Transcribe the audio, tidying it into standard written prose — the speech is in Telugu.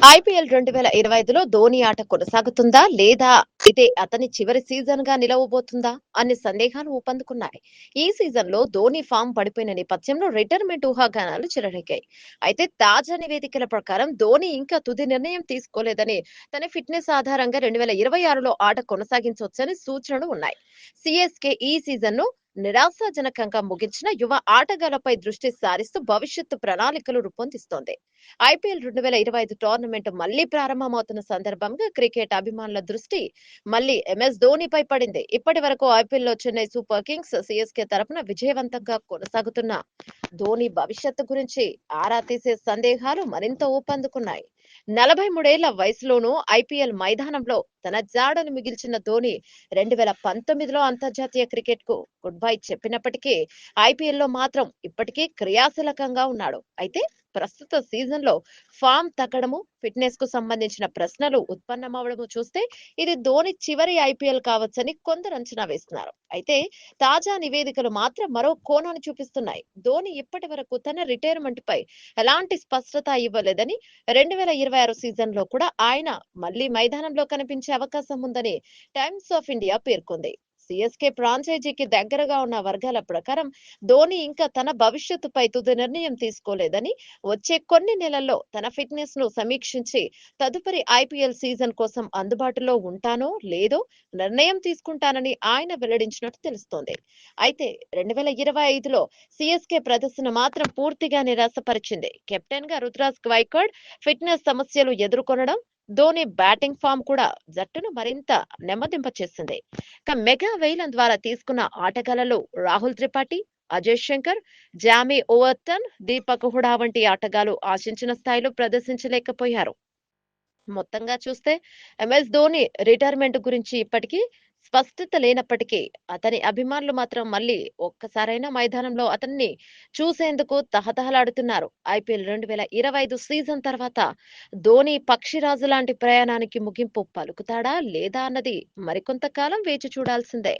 ఐపీఎల్ 2025లో ధోని ఆట కొనసాగుతుందా లేదా ఇదే అతని చివరి సీజన్ గా నిలవబోతుందా అనే సందేహాలు ఊపందుకున్నాయి. ఈ సీజన్ లో ధోని ఫామ్ పడిపోయిన నేపథ్యంలో రిటైర్మెంట్ ఊహాగానాలు చెలరేగాయి. అయితే తాజా నివేదికల ప్రకారం ధోని ఇంకా తుది నిర్ణయం తీసుకోలేదని, తన ఫిట్నెస్ ఆధారంగా 2026లో ఆట కొనసాగించవచ్చని సూచనలు ఉన్నాయి. సిఎస్కే ఈ సీజన్ ను నిరాశాజనకంగా ముగించిన యువ ఆటగాళ్లపై దృష్టి సారిస్తూ భవిష్యత్తు ప్రణాళికలు రూపొందిస్తోంది. ఐపీఎల్ 2025 టోర్నమెంట్ మళ్లీ ప్రారంభమవుతున్న సందర్భంగా క్రికెట్ అభిమానుల దృష్టి మళ్లీ ఎంఎస్ ధోనిపై పడింది. ఇప్పటి వరకు ఐపీఎల్ లో చెన్నై సూపర్ కింగ్స్, సిఎస్కే తరపున విజయవంతంగా కొనసాగుతున్న ధోని భవిష్యత్తు గురించి ఆరా తీసే సందేహాలు మరింత ఊపందుకున్నాయి. 43 ఏళ్ల వయసులోనూ ఐపీఎల్ మైదానంలో తన జాడను మిగిల్చిన ధోని 2019లో అంతర్జాతీయ క్రికెట్ కు గుడ్ బై చెప్పినప్పటికీ ఐపీఎల్ లో మాత్రం ఇప్పటికీ క్రియాశీలకంగా ఉన్నాడు. అయితే ప్రస్తుత సీజన్ లో ఫామ్ తగ్గడము, ఫిట్నెస్ కు సంబంధించిన ప్రశ్నలు ఉత్పన్నమవడము చూస్తే ఇది ధోని చివరి ఐపీఎల్ కావచ్చని కొందరు అంచనా వేస్తున్నారు. అయితే తాజా నివేదికలు మాత్రం మరో కోణాన్ని చూపిస్తున్నాయి. ధోని ఇప్పటి వరకు తన రిటైర్మెంట్ పై ఎలాంటి స్పష్టత ఇవ్వలేదని, 2026 సీజన్ లో కూడా ఆయన మళ్లీ మైదానంలో కనిపించే అవకాశం ఉందని టైమ్స్ ఆఫ్ ఇండియా పేర్కొంది. సిఎస్కే ఫ్రాంచైజీకి దగ్గరగా ఉన్న వర్గాల ప్రకారం ధోని ఇంకా తన భవిష్యత్తుపై తుది నిర్ణయం తీసుకోలేదని, వచ్చే కొన్ని నెలల్లో తన ఫిట్నెస్ ను సమీక్షించి తదుపరి ఐపీఎల్ సీజన్ కోసం అందుబాటులో ఉంటానో లేదో నిర్ణయం తీసుకుంటానని ఆయన వెల్లడించినట్టు తెలుస్తోంది. అయితే 2025లో సిఎస్కే ప్రదర్శన మాత్రం పూర్తిగా నిరాశపరిచింది. కెప్టెన్ గా రుతురాజ్ గైక్వాడ్ ఫిట్నెస్ సమస్యలు ఎదుర్కొనడం, ధోని బ్యాటింగ్ ఫామ్ కూడా జట్టును మరింత నెమ్మదింపచేసింది. మెగా వేలం ద్వారా తీసుకున్న ఆటగాళ్లలో రాహుల్ త్రిపాఠి, అజయ్ శంకర్, జామీ ఓవర్టన్, దీపక్ హుడా వంటి ఆటగాళ్లు ఆశించిన స్థాయిలో ప్రదర్శించలేకపోయారు. మొత్తంగా చూస్తే ఎంఎస్ ధోని రిటైర్మెంట్ గురించి ఇప్పటికీ స్పష్టత లేనప్పటికీ అతని అభిమానులు మాత్రం మళ్ళీ ఒక్కసారైనా మైదానంలో అతన్ని చూసేందుకు తహతహలాడుతున్నారు. ఐపీఎల్ 2025 సీజన్ తర్వాత ధోని పక్షిరాజు లాంటి ప్రయాణానికి ముగింపు పలుకుతాడా లేదా అన్నది మరికొంతకాలం వేచి చూడాల్సిందే.